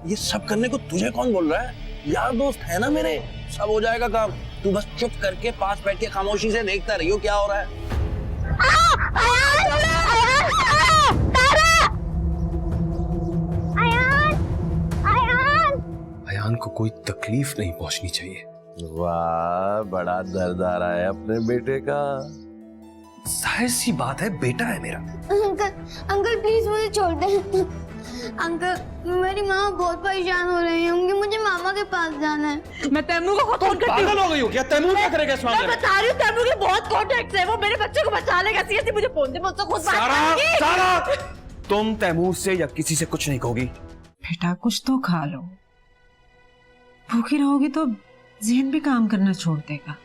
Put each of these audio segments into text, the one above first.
ये सब करने को तुझे कौन बोल रहा है? यार दोस्त है ना मेरे, सब हो जाएगा काम। तू बस चुप करके पास बैठ के खामोशी से देखता रहियो क्या हो रहा है। अयान को कोई तकलीफ नहीं पहुंचनी चाहिए। वाह, बड़ा दर्द आ रहा है अपने बेटे का। जाहिर सी बात है, बेटा है मेरा। अंकल प्लीज मुझे छोड़ दे। अंकल मेरी माँ बहुत परेशान हो रही है, मुझे मामा के पास जाना है। मैं तैमूर को फोन करती हूँ। पागल हो गई हो क्या? तैमूर क्या करेगा इस मामले में? मैं बता रही हूँ, तैमूर के बहुत कॉन्टैक्ट है, वो मेरे बच्चे को बचा लेगा। सीरियसली मुझे फोन दे, मुझसे खुद बात करेगी। सारा, तुम तैमूर से या किसी से कुछ नहीं कहोगी। बेटा कुछ तो खा लो, भूखी रहोगी तो ज़हन भी काम करना छोड़ देगा।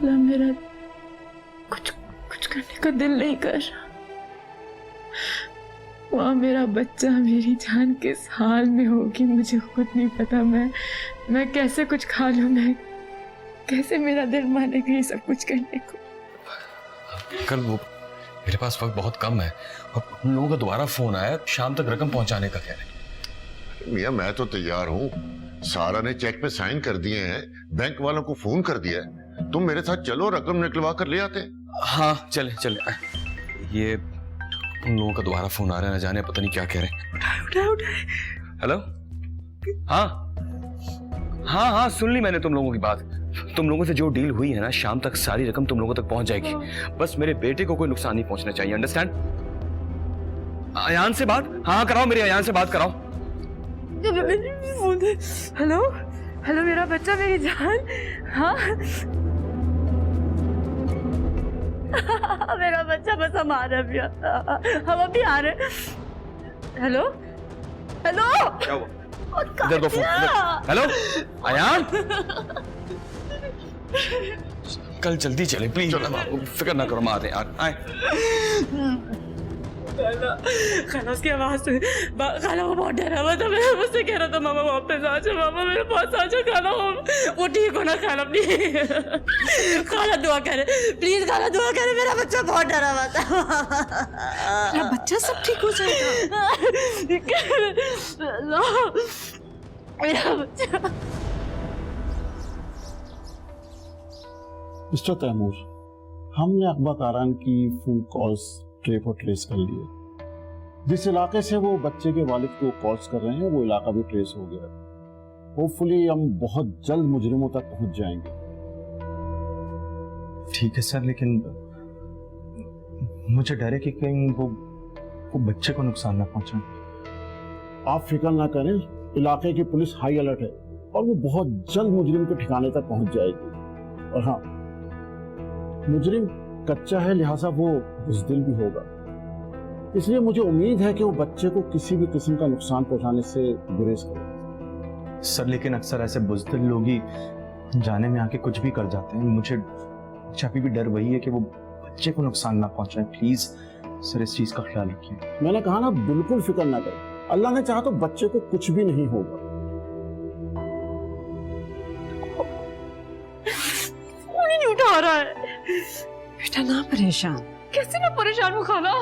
मेरा कुछ करने का दिल नहीं कर रहा। वहाँ मेरा बच्चा मेरी जान किस हाल में होगी मुझे खुद नहीं पता। मैं कैसे कुछ खा लूं, मैं कैसे, मेरा दिल मानेगा ये सब कुछ करने को। कल वो मेरे पास वक्त बहुत कम है और उन लोगों का दोबारा फोन आया, शाम तक रकम पहुंचाने का कह रहे। मियां मैं तो तैयार हूँ, सारा ने चेक पे साइन कर दिए हैं, बैंक वालों को फोन कर दिया है, तुम मेरे साथ चलो, रकम निकलवा कर ले आते। हाँ चले चले। ये उन लोगों का दोबारा फोन आ रहा है, न जाने पता नहीं क्या कह रहे हैं। उठाए। हेलो, हाँ सुन ली मैंने तुम लोगों की बात। तुम लोगों से जो डील हुई है ना, शाम तक सारी रकम तुम लोगों तक पहुंच जाएगी। बस मेरे बेटे को कोई नुकसान नहीं पहुंचना चाहिए, अंडरस्टैंड? अयान से बात, हाँ कराओ, मेरे अयान से बात कराओ। हेलो मेरा बच्चा, मेरी जान। हाँ मेरा बच्चा, बस हम आ रहे हैं, हम अभी आ रहे हैं। हेलो क्या हुआ? इधर दो फोन। हेलो अयान, कल जल्दी चले प्लीज, फिक्र ना करो, हम आते हैं। आए खाला उसकी आवाज से, खाला वो बहुत डरा हुआ था। मैं मुझसे कह रहा था मामा वापस आ जाओ, मामा मेरे पास आ जाओ। खाला वो ठीक होना, खाला प्लीज, खाला दुआ करे प्लीज, खाला दुआ करे, मेरा बच्चा बहुत डरा हुआ था। मेरा बच्चा सब ठीक हो जाएगा। मेरा बच्चा। मिस्टर तैमूर, हमने अकबर कारान की फोन कॉल्स ट्रेप और ट्रेस कर लिए। जिस इलाके से वो बच्चे के वालिद को कॉल्स कर रहे हैं, वो इलाका भी ट्रेस हो गया। होपफुली हम बहुत जल्द मुजरिमों तक पहुंच जाएंगे। ठीक है सर, लेकिन मुझे डर है कि कहीं वो बच्चे को नुकसान ना पहुंचाए। आप फिक्र ना करें, इलाके की पुलिस हाई अलर्ट है और वो बहुत जल्द मुजरिम के ठिकाने तक पहुंच जाएगी। और हाँ, मुजरिम कच्चा है, लिहाजा वो बुज़दिल भी होगा, इसलिए मुझे उम्मीद है कि वो बच्चे को किसी भी किस्म का नुकसान पहुंचाने से गुरेज करे। सर लेकिन अक्सर ऐसे बुज़दिल लोग ही जाने में आके कुछ भी कर जाते हैं। मुझे अभी भी डर वही है कि वो बच्चे को नुकसान ना पहुंचाए। प्लीज सर इस चीज का ख्याल रखिए। मैंने कहा ना, बिल्कुल फिक्र ना करें, अल्लाह ने चाहा तो बच्चे को कुछ भी नहीं होगा। फोन ही नहीं उठा रहा है। बेटा ना परेशान। कैसे मैं परेशान हूँ खाला?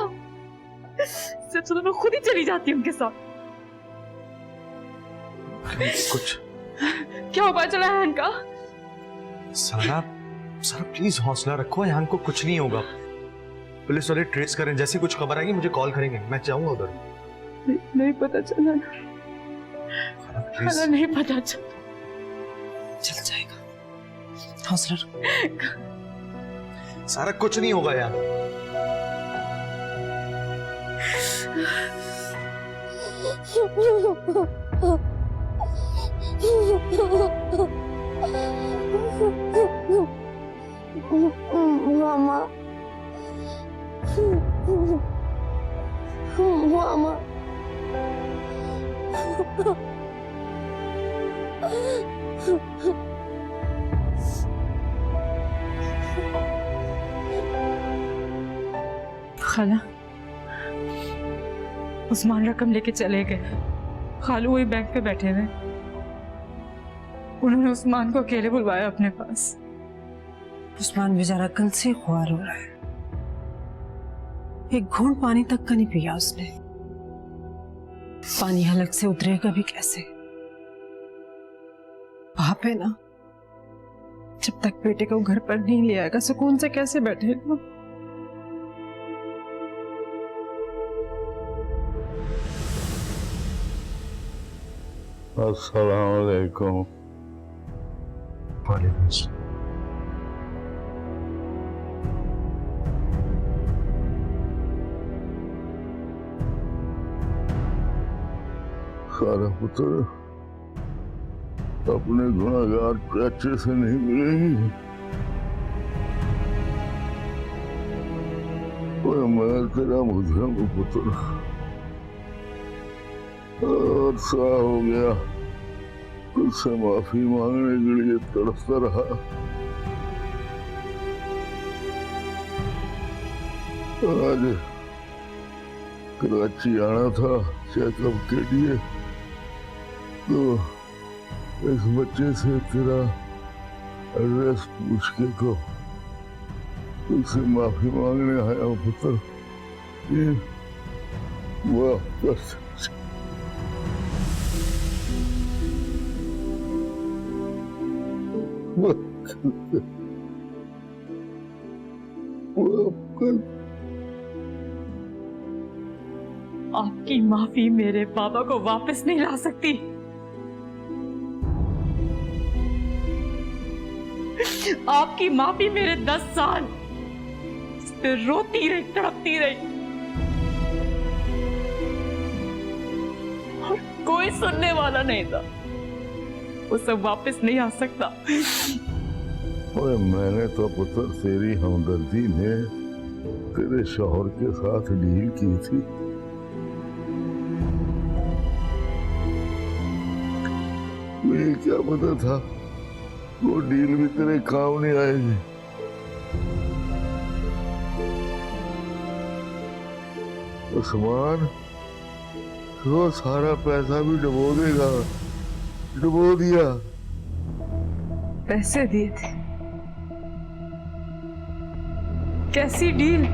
सच तो मैं खुद ही चली जाती हूँ उनके साथ। कुछ क्या उपाय चला है इनका? सारा प्लीज हौसला रखो, यहाँ को कुछ नहीं होगा। पुलिस वाले ट्रेस करें, जैसी कुछ खबर आएगी मुझे कॉल करेंगे, मैं जाऊंगा उधर। नहीं पता चला ना, खाला नहीं पता चला। चल जाएगा, हौसला रखो। सारा कुछ नहीं होगा यार। मामा, मामा, खाला उस्मान रकम लेके चले गए। खालू वही बैंक पे बैठे हुए, उन्होंने उस्मान को अकेले बुलवाया अपने पास। उस्मान बेचारा कल से ख्वार हो रहा है, एक घूंट पानी तक का नहीं पिया उसने। पानी हलक से उतरेगा भी कैसे? बाप है ना, जब तक बेटे को घर पर नहीं ले आएगा सुकून से कैसे बैठेगा? अस्सलाम वालेकुम। वालेकुम सलाम। सारा पुत्र अपने गुनाहगार चाचे से नहीं मिलेगी। मैं तेरा मुजरम हूँ पुत्र, और सा हो गया तुझसे माफी मांगने के लिए तड़पता रहा। आज कराची आना था चेकअप के लिए, तो इस बच्चे से तेरा एड्रेस पूछ के तो तुझसे माफी मांगने आया हूँ पुत्र। ये वापस आपकी माफी मेरे बाबा को वापस नहीं ला सकती। आपकी माफी मेरे 10 साल इस पे रोती रही, तड़पती रही, और कोई सुनने वाला नहीं था। वो सब वापस नहीं आ सकता। ओए मैंने तो पुत्र तेरी हमदर्दी में तेरे शौहर के साथ डील की थी। मुझे क्या पता था वो डील भी तेरे काम नहीं आएगी। उस्मान वो सारा पैसा भी डुबो देगा। डुबो दिया। पैसे दिए थे? कैसी डील?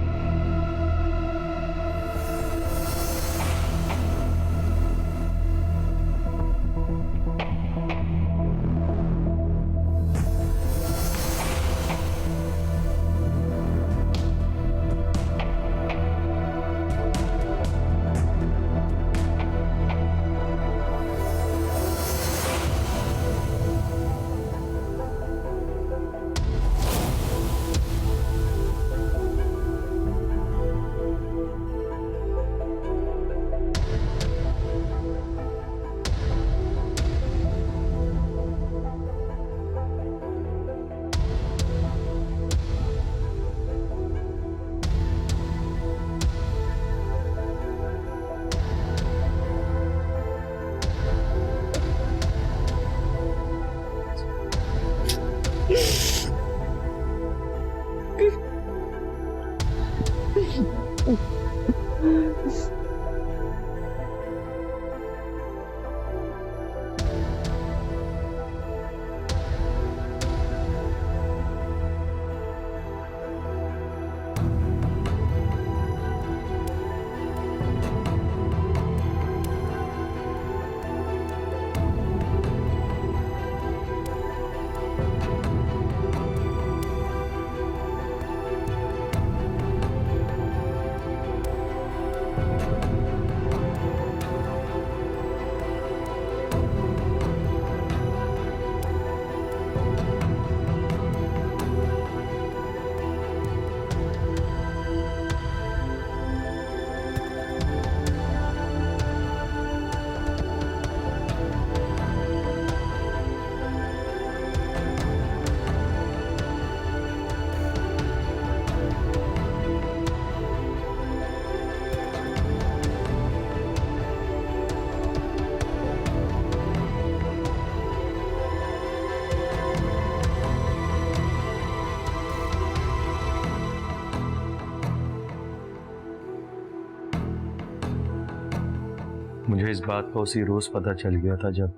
मुझे इस बात का उसी रोज पता चल गया था जब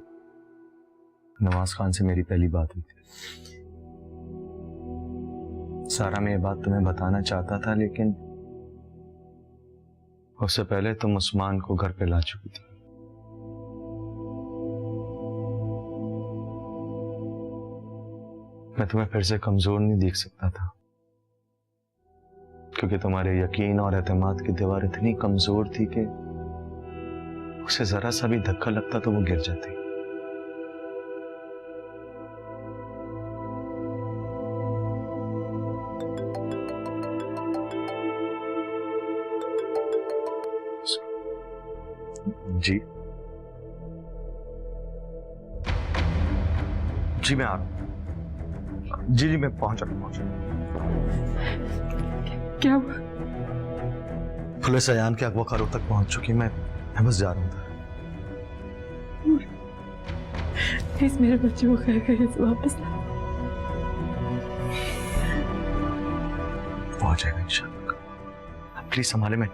नवाज खान से मेरी पहली बात हुई थी। सारा मैं ये बात तुम्हें बताना चाहता था, लेकिन उससे पहले तुम उस्मान को घर पे ला चुकी थी। मैं तुम्हें फिर से कमजोर नहीं देख सकता था, क्योंकि तुम्हारे यकीन और एतमाद की दीवार इतनी कमजोर थी कि उसे जरा सा भी धक्का लगता तो वो गिर जाती। जी जी मैं आ रहा हूं। जी मैं पहुंचा। क्या हुआ? पुलिस अयान के अगवाकारों तक पहुंच चुकी। मैं बस जा रहा था। प्लीज मेरे बच्चे को कहीं से वापस ला। वो आ जाएगा इंशाल्लाह। प्लीज संभाले। मैं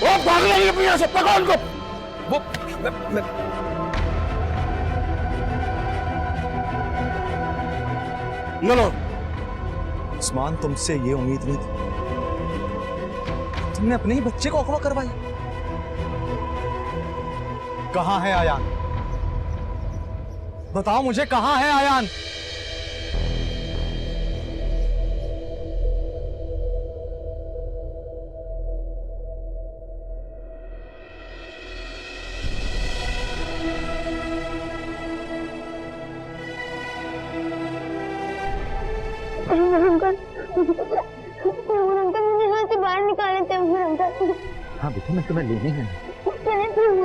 वो भाग लेंगे अपने यहाँ से, पकड़ो उनको। वो नो उस्मान, तुमसे ये उम्मीद नहीं थी। तुमने अपने ही बच्चे को अगवा करवाया। कहां है आयान? बताओ मुझे, कहां है आयान? अंकल मुझे यहाँ से बाहर निकाले थे अंकल। हाँ बेटा, मैं तुम्हें लेने हैं।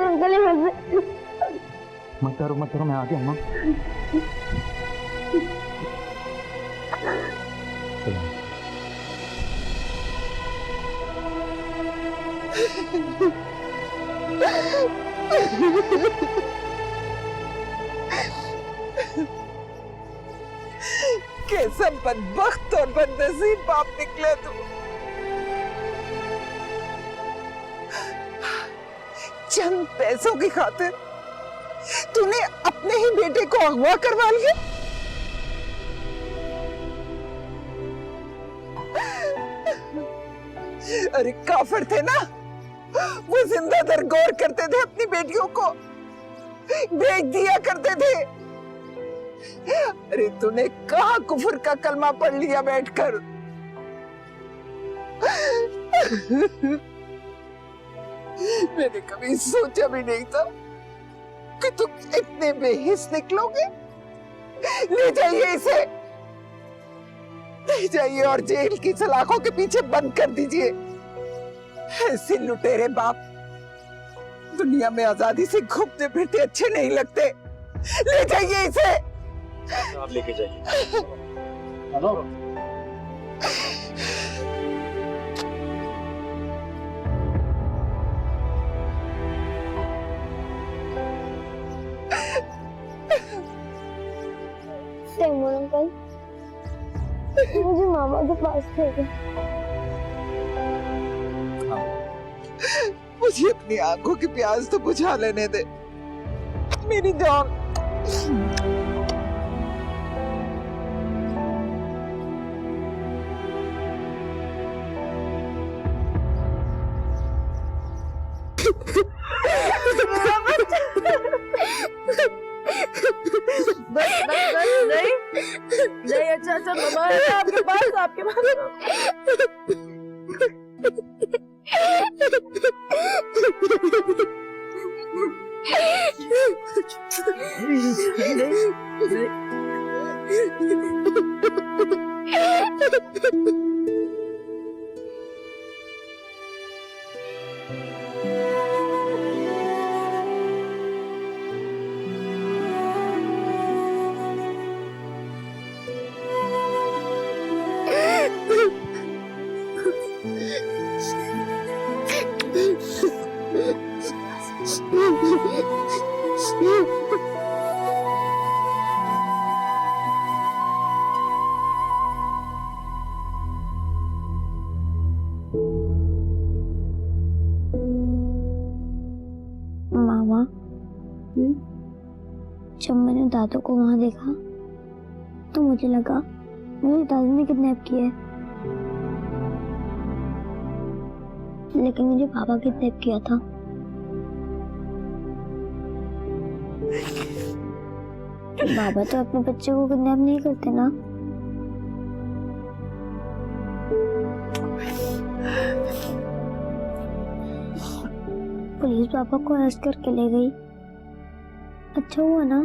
अंकल यहाँ से मत करो, मैं आ गया हूँ। कैसा बदबख्त और बदनसीब बाप निकला तू। चंद पैसों की खातिर तूने अपने ही बेटे को अगवा करवा लिया। अरे काफिर थे ना वो, जिंदा दर गौर करते थे अपनी बेटियों को, बेच दिया करते थे। अरे तूने कहाँ कुफर का कलमा पढ़ लिया बैठकर। मैंने कभी सोचा भी नहीं था कि तुम इतने बेहिस निकलोगे। ले जाइए इसे, ले जाइए और जेल की सलाखों के पीछे बंद कर दीजिए। ऐसे लुटेरे बाप दुनिया में आजादी से घूमते फिरते अच्छे नहीं लगते। ले जाइए इसे। आप लेके जाइए। तैमूर अंकल, मुझे मामा के पास भेजो। मुझे अपनी आंखों की प्यास तो बुझा लेने दे मेरी जान। बस नहीं अच्छा मामा है आपके पास जब मैंने दादू को वहां देखा तो मुझे लगा मुझे दादू ने किडनैप किया है, लेकिन मुझे पापा किडनैप किया था। बाबा तो अपने बच्चे को किडनैप नहीं करते ना। पुलिस पापा को अरेस्ट करके ले गई। अच्छा हुआ ना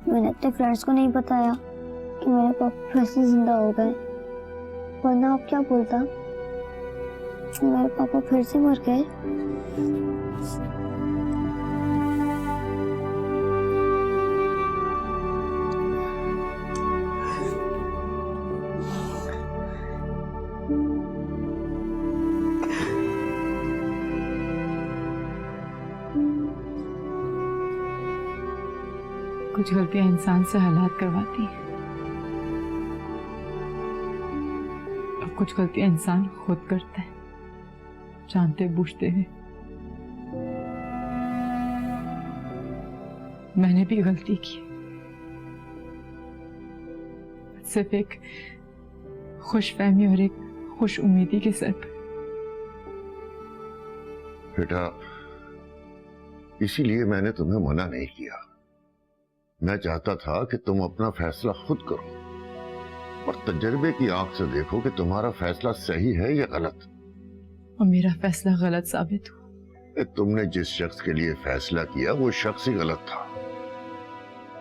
मैंने अपने फ्रेंड्स को नहीं बताया कि मेरे पापा फिर से जिंदा हो गए, वरना आप क्या बोलता मेरे पापा फिर से मर गए। कुछ गलतियां इंसान से हालात करवाती हैं और कुछ गलतियां इंसान खुद करता है जानते बूझते हुए। मैंने भी गलती की, सिर्फ एक खुशफहमी और एक खुश उम्मीदी के सर पर। बेटा, इसीलिए मैंने तुम्हें मना नहीं किया। मैं चाहता था कि तुम अपना फैसला खुद करो और तजर्बे की आंख से देखो कि तुम्हारा फैसला सही है या गलत। और मेरा फैसला गलत साबित हुआ। तुमने जिस शख्स के लिए फैसला किया वो शख्स ही गलत था।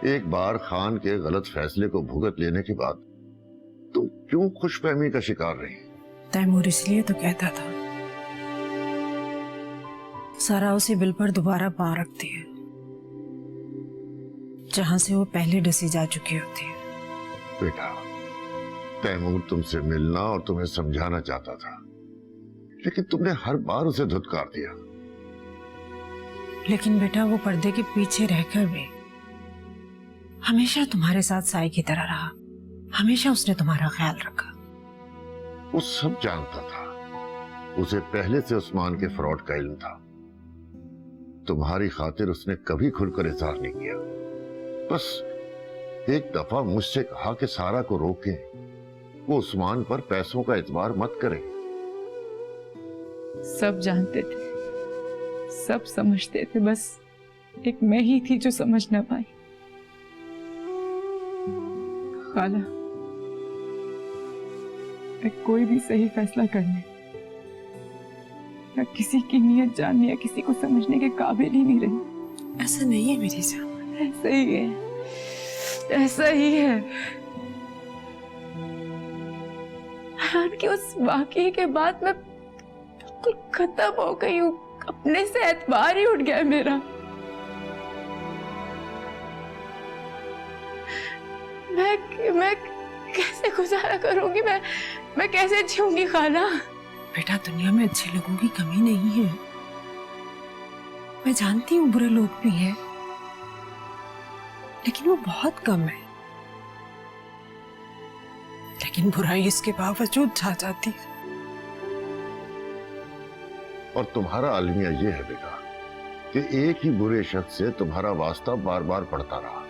एक बार खान के गलत फैसले को भुगत लेने के बाद तुम क्यों खुशफहमी का शिकार रही? तैमूर इसलिए तो कहता था सारा उसे बिल पर दोबारा पांव रखती है जहां से वो पहले डसी जा चुकी होती है। बेटा, तैमूर तुमसे मिलना और तुम्हें समझाना चाहता था, लेकिन तुमने हर बार उसे धुतकार दिया। लेकिन बेटा, वो पर्दे के पीछे रहकर भी हमेशा तुम्हारे साथ साई की तरह रहा। हमेशा उसने तुम्हारा ख्याल रखा। वो सब जानता था। उसे पहले से उस्मान के फ्रॉड का इल्म था। तुम्हारी खातिर उसने कभी खुलकर इजहार नहीं किया। बस एक दफा मुझसे कहा कि सारा को रोके, वो उस्मान पर पैसों का एतबार मत करे। सब जानते थे, सब समझते थे, बस एक मैं ही थी जो समझ ना पाई। खाला, मैं कोई भी सही फैसला करने या किसी की नीयत जानने या किसी को समझने के काबिल ही नहीं रही। ऐसा नहीं है मेरी जान। ऐसा ही है, ऐसा ही है। कि उस वाकये के बाद मैं बिल्कुल खत्म हो गई हूँ। अपने से एतबार ही उठ गया है मेरा। मैं कैसे गुजारा करूंगी? मैं कैसे जीऊंगी खाला? बेटा, दुनिया में अच्छे लोगों की कमी नहीं है। मैं जानती हूँ बुरे लोग भी हैं, लेकिन वो बहुत कम है। लेकिन बुराई इसके बावजूद छा जाती है। और तुम्हारा अलमिया ये है बेटा कि एक ही बुरे शख्स से तुम्हारा वास्ता बार बार पड़ता रहा।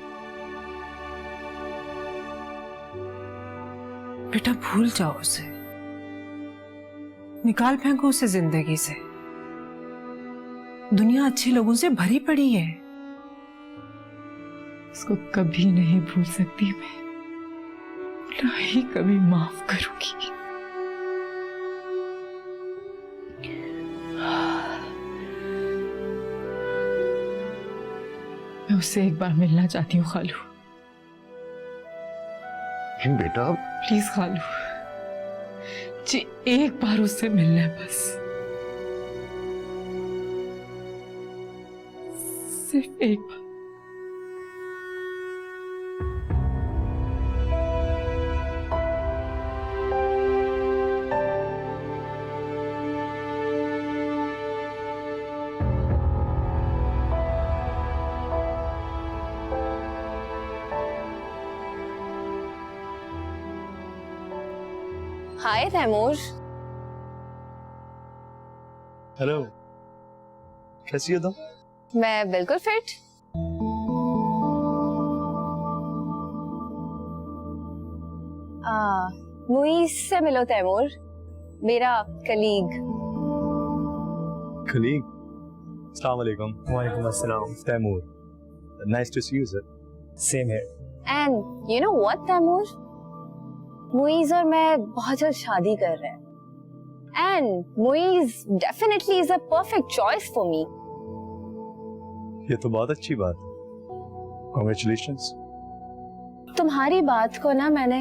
बेटा, भूल जाओ उसे, निकाल फेंको उसे जिंदगी से। दुनिया अच्छे लोगों से भरी पड़ी है। इसको कभी नहीं भूल सकती मैं, ना ही कभी माफ करूंगी। मैं उससे एक बार मिलना चाहती हूँ खालू। लेकिन बेटा, प्लीज खालू जी, एक बार उससे मिलना है बस। सिर्फ एक बार। हाय तैमूर। हेलो, कैसी हो तुम? मैं बिल्कुल फिट। मुईज से मिलो तैमूर, मेरा कलीग। कलीग? अस्सलाम वालेकुम। वालेकुम अस्सलाम। Taimur, nice to see you sir. Same है। And you know what Taimur, Muiz और मैं बहुत जल्द शादी कर रहे हैं। And Muiz definitely is a perfect choice for me. ये तो बहुत अच्छी बात है। Congratulations। तुम्हारी बात को ना मैंने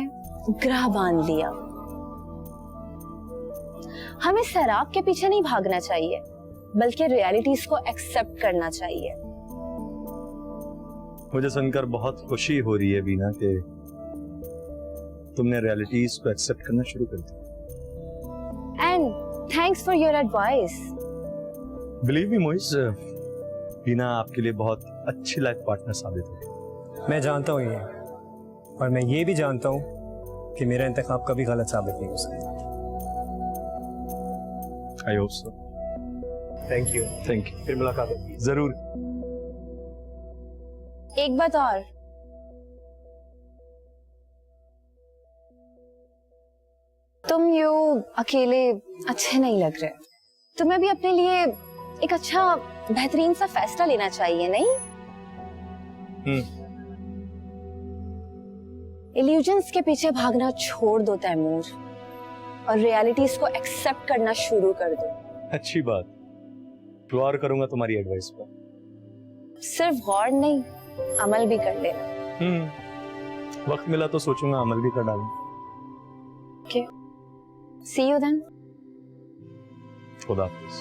ग्रह बांध लिया। हमें शराब के पीछे नहीं भागना चाहिए, बल्कि रियलिटीज को एक्सेप्ट करना चाहिए। मुझे सुनकर बहुत खुशी हो रही है बीना कि तुमने रियलिटीज को एक्सेप्ट करना शुरू कर दिया। And thanks for your advice. Believe me Moiz, बीना आपके लिए बहुत अच्छी लाइफ पार्टनर साबित होगी। मैं जानता हूँ ये, और मैं ये भी जानता हूँ कि मेरा इंतखाब कभी गलत साबित नहीं हो सकता। I hope so. Thank you. Thank you. फिर मुलाकात होगी जरूर। एक बात और, तुम यूं अकेले अच्छे नहीं लग रहे। तुम्हें भी अपने लिए एक अच्छा बेहतरीन सा फैसला लेना चाहिए, नहीं? इल्यूजन्स के पीछे भागना छोड़ दो तैमूर, और रियलिटीज को एक्सेप्ट करना शुरू कर दो। अच्छी बात, गौर करूंगा तुम्हारी एडवाइस पर। सिर्फ गौर नहीं, अमल भी कर लेना। वक्त मिला तो सोचूंगा अमल भी कर डालूं। Okay. See you then. खुदा हाफिज।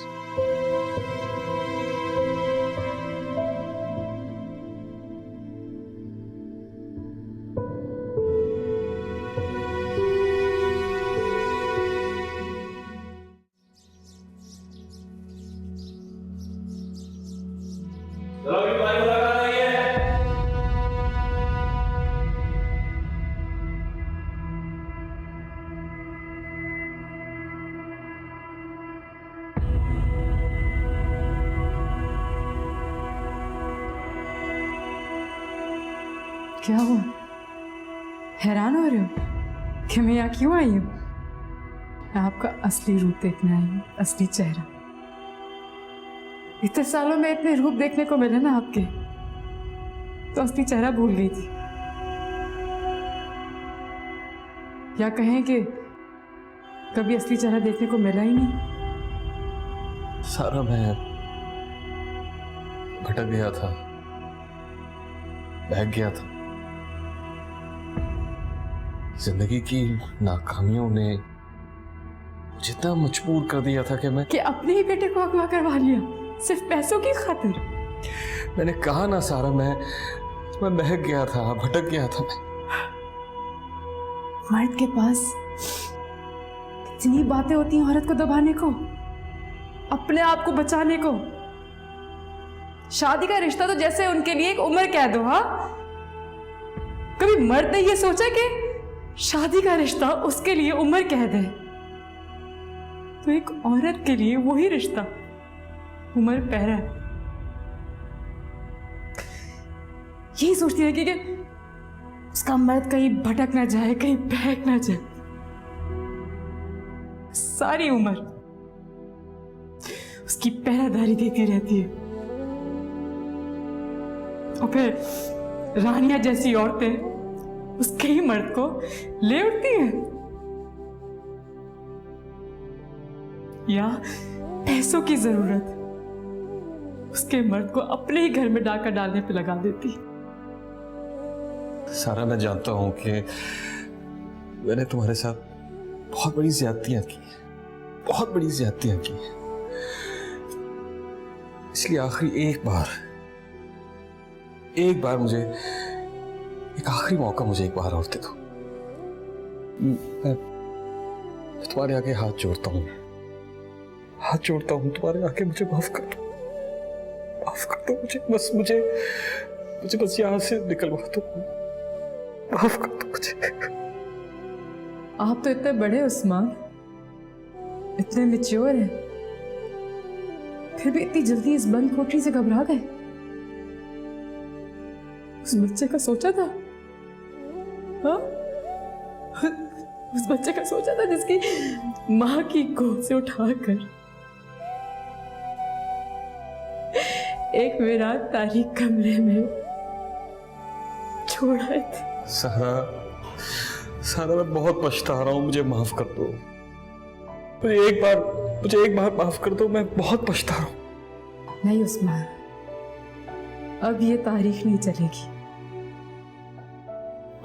क्या हुआ? हैरान हो रहे हो कि मैं यहाँ क्यों आई हूँ? मैं आपका असली रूप देखने आई हूँ, असली चेहरा। इतने सालों में इतने रूप देखने को मिले ना आपके, तो असली चेहरा भूल गई थी। या कहें कि कभी असली चेहरा देखने को मिला ही नहीं। सारा मैं भटक गया था, बहक गया था। जिंदगी की नाकामियों ने जितना मजबूर कर दिया था कि अपने ही बेटे को अगवा करवा लिया सिर्फ पैसों की खातिर। मैंने कहा ना सारा, मैं बहक गया था, भटक गया था मैं। मर्द के पास इतनी बातें होती हैं औरत को दबाने को, अपने आप को बचाने को। शादी का रिश्ता तो जैसे उनके लिए एक उम्र कैद हो। हाँ, कभी मर्द ने ये सोचा कि शादी का रिश्ता उसके लिए उम्र कैद है, तो एक औरत के लिए वही रिश्ता उम्र पहरा है। यही सोचती है कि उसका मर्द कहीं भटक ना जाए, कहीं बहक ना जाए। सारी उम्र उसकी पहरादारी देती रहती है, और फिर रानियां जैसी औरतें उसके ही मर्द को ले उठती हैं, या पैसों की जरूरत उसके मर्द को अपने ही घर में डाका डालने पे लगा देती। सारा, मैं जानता हूं कि मैंने तुम्हारे साथ बहुत बड़ी ज्यादतियां की, बहुत बड़ी ज्यादतियां की। इसलिए आखिरी एक बार मुझे, एक आखिरी मौका मुझे एक बार और दे दो। मैं तुम्हारे आगे हाथ जोड़ता हूं तुम्हारे आगे, मुझे माफ कर दो, मुझे बस यहां से निकलवा दो, माफ कर दो मुझे। आप तो इतने बड़े उस्मान, इतने मैच्योर हैं, फिर भी इतनी जल्दी इस बंद कोठरी से घबरा गए। उस बच्चे का सोचा था? हाँ? उस बच्चे का सोचा था जिसकी माँ की गोद से उठाकर एक विराट तारीख कमरे में छोड़ आए थे। सारा सारा मैं बहुत पछता रहा हूँ, मुझे माफ कर दो। मुझे एक बार माफ कर दो, मैं बहुत पछता रहा हूँ। नहीं उस्मान, अब ये तारीख नहीं चलेगी।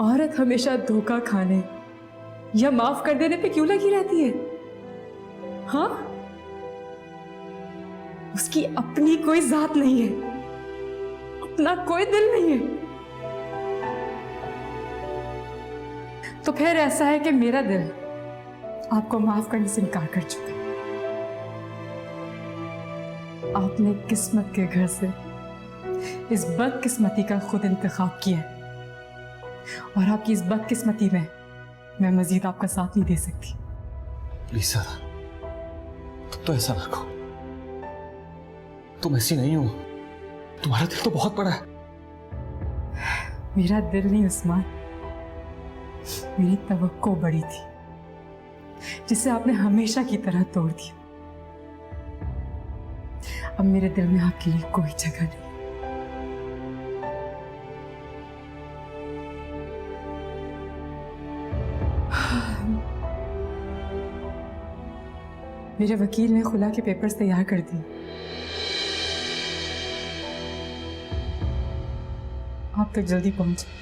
औरत हमेशा धोखा खाने या माफ कर देने पे क्यों लगी रहती है? हाँ, उसकी अपनी कोई जात नहीं है, अपना कोई दिल नहीं है। तो फिर ऐसा है कि मेरा दिल आपको माफ करने से इनकार कर चुका है। आपने किस्मत के घर से इस बदकिस्मती का खुद इंतखाब किया है, और आपकी इस बदकिस्मती में मैं मजीद आपका साथ नहीं दे सकती। प्लीज सारा, तुम तो ऐसा ना कहो। तुम ऐसी नहीं हो, तुम्हारा दिल तो बहुत बड़ा है। मेरा दिल नहीं उस्मान, मेरी तवक्को बड़ी थी जिसे आपने हमेशा की तरह तोड़ दिया। अब मेरे दिल में आपके लिए कोई जगह नहीं। मेरे वकील ने खुला के पेपर्स तैयार कर दिए। आप तक जल्दी पहुंचे।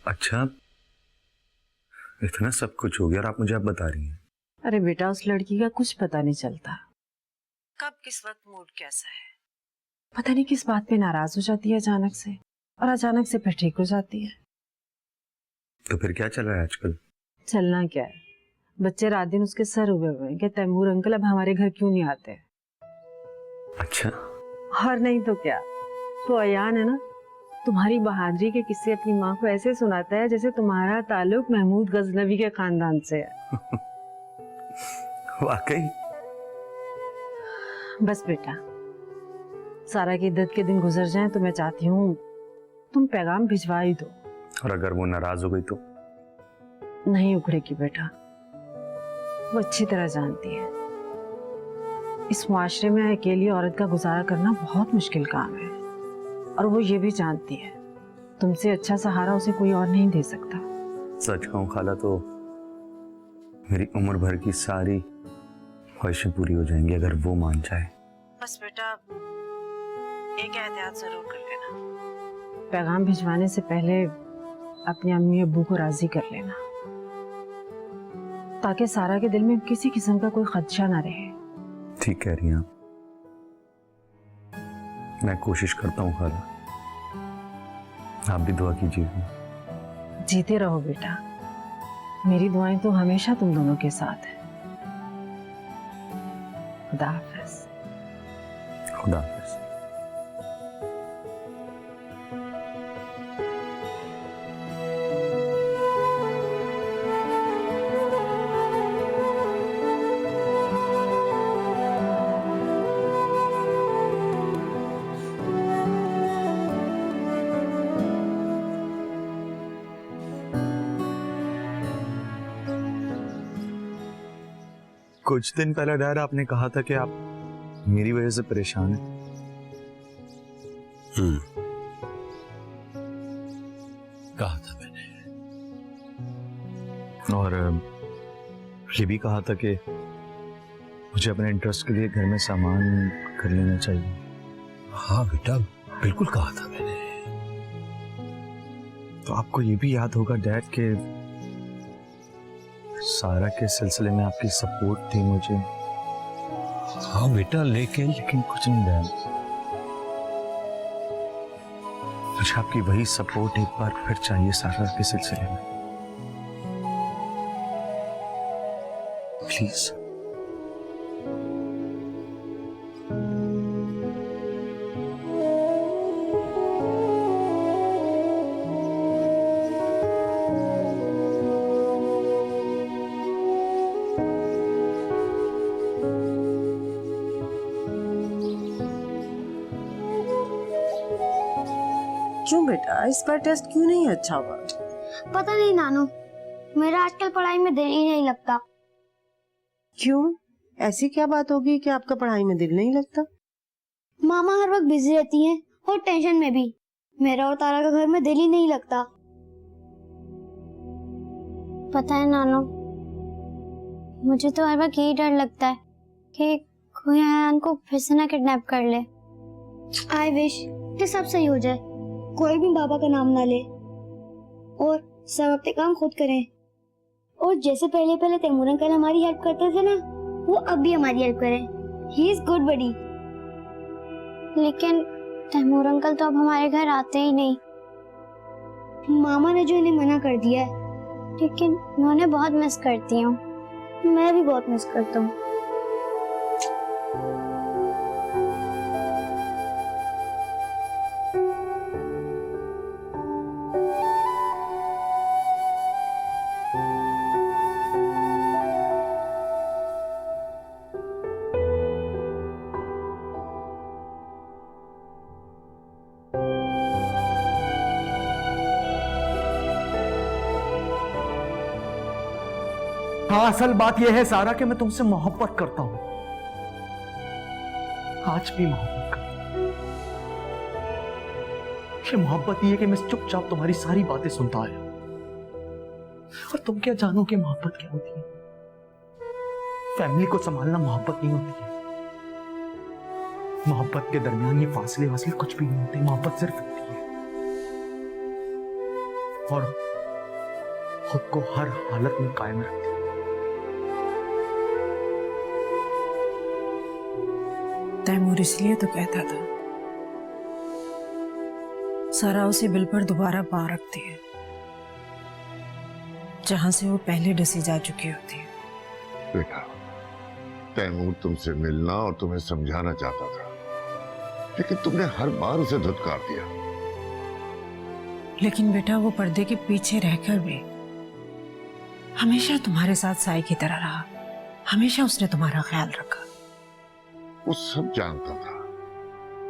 अच्छा, इतना सब कुछ हो गया और आप मुझे अब बता रही हैं? अरे बेटा, उस लड़की का कुछ पता नहीं चलता, कब किस वक्त मूड कैसा है। पता नहीं किस बात पे नाराज हो जाती है अचानक से, और अचानक से फिर ठीक हो जाती है। तो फिर क्या चल रहा है आजकल? चलना क्या है, बच्चे रात दिन उसके सर उबे हुए हैं कि तैमूर अंकल अब हमारे घर क्यों नहीं आते। अच्छा, और नहीं तो क्या, तो अयान है ना, तुम्हारी बहादुरी के किस्से अपनी माँ को ऐसे सुनाता है जैसे तुम्हारा ताल्लुक महमूद गजनवी के खानदान से है। वाकई? बस बेटा, सारा की इद्दत के दिन गुजर जाएं तो मैं चाहती हूँ तुम पैगाम भिजवा ही दो। और अगर वो नाराज हो गई तो? नहीं उखड़ेगी बेटा, वो अच्छी तरह जानती है इस मुआशरे में अकेली औरत का गुजारा करना बहुत मुश्किल काम है, और वो ये भी जानती है तुमसे अच्छा सहारा उसे कोई और नहीं दे सकता। सच कहूं खाला तो मेरी उम्र भर की सारी ख्वाहिशें पूरी हो जाएंगी अगर वो मान जाए। बस बेटा, एक एहतियात जरूर कर लेना, पैगाम भिजवाने से पहले अपनी अम्मी अब्बू को राजी कर लेना, ताकि सारा के दिल में किसी किस्म का कोई खदशा ना रहे। ठीक कह रही हैं आप, मैं कोशिश करता हूँ खाला, आप भी दुआ कीजिएगा। जीते रहो बेटा, मेरी दुआएं तो हमेशा तुम दोनों के साथ है। खुदा हाफिज। खुदा हाफिज। कुछ दिन पहले डैड आपने कहा था कि आप मेरी वजह से परेशान हैं। कहा था मैंने, और ये भी कहा था कि मुझे अपने इंटरेस्ट के लिए घर में सामान कर लेना चाहिए। हाँ बेटा, बिल्कुल कहा था मैंने। तो आपको ये भी याद होगा डैड के सारा के सिलसिले में आपकी सपोर्ट थी मुझे। हाँ बेटा, लेकिन कुछ नहीं डैड, मुझे आपकी वही सपोर्ट एक बार फिर चाहिए सारा के सिलसिले में, प्लीज। क्यों बेटा, इस बार टेस्ट क्यों नहीं अच्छा हुआ? पता नहीं नानू, मेरा आजकल पढ़ाई में दिल ही नहीं लगता। क्यों, ऐसी क्या बात होगी कि आपका पढ़ाई में दिल नहीं लगता? मामा हर वक्त बिजी रहती हैं और टेंशन में भी। मेरा और तारा का घर में दिल ही नहीं लगता। पता है नानू, मुझे तो हर वक्त यही डर लगता है कि कोई अयान को फिर से ना किडनैप कर ले। आई विश कि सब सही हो जाए, कोई भी बाबा का नाम ना ले और सब अपने काम खुद करें। और जैसे पहले पहले तैमूर अंकल हमारी हेल्प करते थे ना, वो अब भी हमारी हेल्प करें। ही इज गुड बडी। लेकिन तैमूर अंकल तो अब हमारे घर आते ही नहीं। मामा ने जो इन्हें मना कर दिया है, लेकिन मैं उन्हें बहुत मिस करती हूँ। मैं भी बहुत मिस करता हूँ। हाँ, असल बात यह है सारा कि मैं तुमसे मोहब्बत करता हूं, आज भी मोहब्बत करता हूं। ये मोहब्बत ये है कि मैं चुपचाप तुम्हारी सारी बातें सुनता आया, और तुम क्या जानो कि मोहब्बत क्या होती है। फैमिली को संभालना मोहब्बत नहीं होती है। मोहब्बत के दरमियान ये फासले वासले कुछ भी नहीं होते। मोहब्बत सिर्फ होती है और खुद को हर हालत में कायम रखती है। तैमूर इसलिए तो कहता था सारा उसे बिल पर दोबारा पा रखती है, जहां से वो पहले डसी जा चुकी होती है। बेटा, तैमूर तुमसे मिलना और तुम्हें समझाना चाहता था, लेकिन तुमने हर बार उसे धुतकार दिया। लेकिन बेटा, वो पर्दे के पीछे रहकर भी हमेशा तुम्हारे साथ साई की तरह रहा। हमेशा उसने तुम्हारा ख्याल रखा। वो सब जानता था।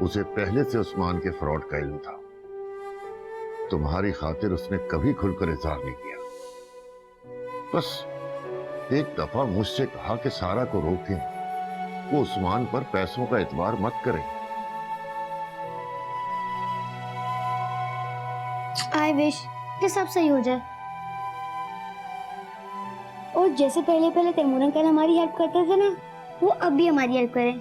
उसे पहले से उस्मान के फ्रॉड का इल्म था। तुम्हारी खातिर उसने कभी खुलकर इजहार नहीं किया। बस एक दफा मुझसे कहा कि सारा को रोकें, वो उस्मान पर पैसों का एतबार मत करें। आई विश कि सब सही हो जाए और जैसे पहले पहले तैमूर अंकल हमारी हेल्प करते थे ना, वो अब भी हमारी हेल्प करें।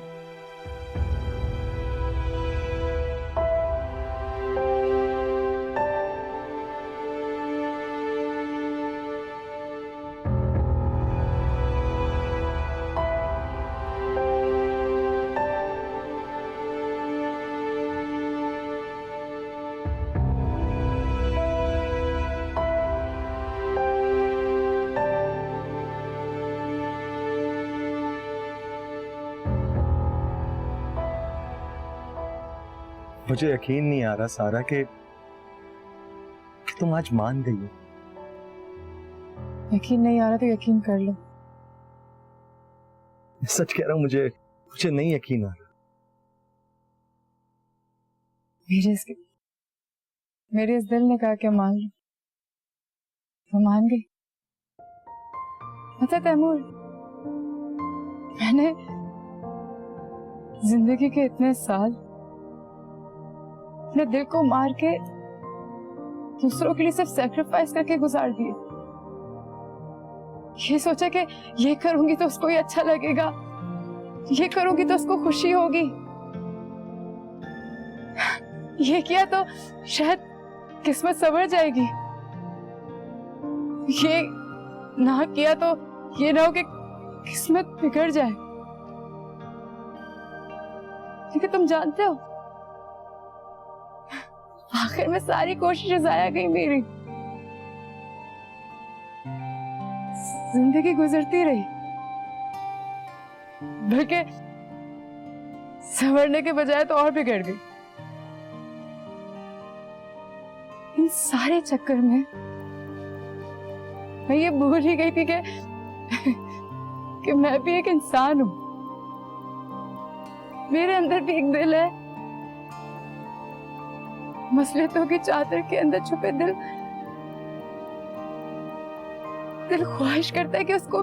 मुझे यकीन नहीं आ रहा सारा कि तुम आज मान गई हो। यकीन नहीं आ रहा तो यकीन कर लो। सच कह रहा हूं, मुझे नहीं यकीन आ रहा। मेरे इस दिल ने कहा कि मान लो, तो मान गई। अच्छा तैमूर, मैंने जिंदगी के इतने साल अपने दिल को मार के दूसरों के लिए सिर्फ सैक्रिफाइस करके गुजार दिए। ये सोचा कि ये करूंगी तो उसको ही अच्छा लगेगा, ये करूंगी तो उसको खुशी होगी। ये किया तो शायद किस्मत संवर जाएगी, ये ना किया तो ये ना हो कि किस्मत बिगड़ जाए। लेकिन तुम जानते हो, आखिर में सारी कोशिशें जाया गई मेरी। जिंदगी गुजरती रही, बल्कि संवरने के बजाय तो और बिगड़ गई। इन सारे चक्कर में मैं ये भूल ही गई थी कि मैं भी एक इंसान हूं, मेरे अंदर भी एक दिल है। मसलियतों की चादर के अंदर छुपे दिल ख्वाहिश करता है कि उसको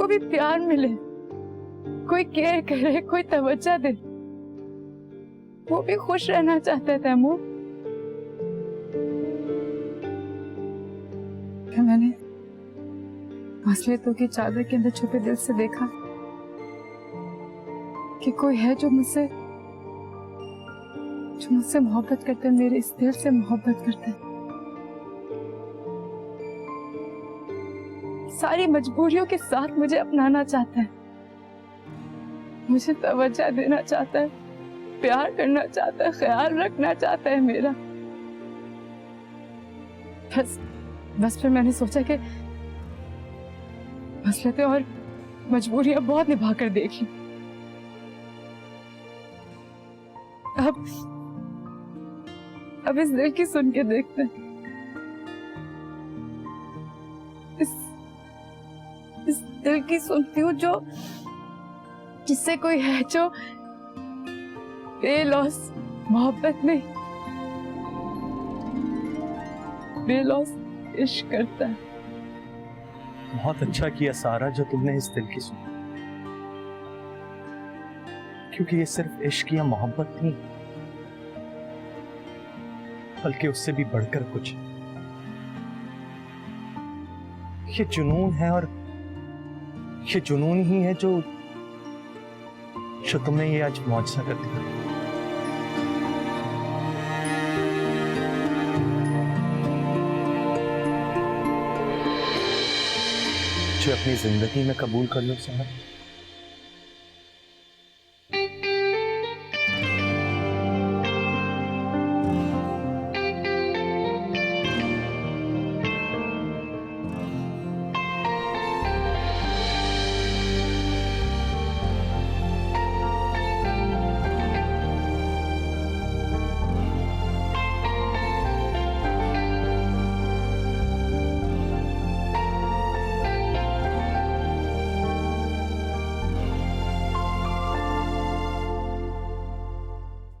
भी प्यार मिले, कोई केयर करे, कोई तवज्जो दे। वो भी खुश रहना चाहता है तैमूर। मैंने मसलियतों की चादर के अंदर छुपे दिल से देखा कि कोई है जो मुझसे मोहब्बत करते हैं, मेरे इस दिल से मोहब्बत करते हैं। सारी मजबूरियों के साथ मुझे अपनाना चाहता है, मुझे तवज्जो देना चाहता है, प्यार करना चाहता है, ख्याल रखना चाहता है मेरा। बस फिर मैंने सोचा कि मसलतें और मजबूरियां बहुत निभा कर देख ली। अब इस दिल की सुन के देखते हैं, इस दिल की सुनती हूँ जो जिससे कोई है जो बेलौस मोहब्बत में बेलौस इश्क करता है। बहुत अच्छा किया सारा जो तुमने इस दिल की सुनी, क्योंकि ये सिर्फ इश्क या मोहब्बत नहीं, बल्कि उससे भी बढ़कर कुछ। ये जुनून है, और ये जुनून ही है जो तुमने ये आज मुआवजा कर दिया। जो अपनी जिंदगी में कबूल कर लो समझ।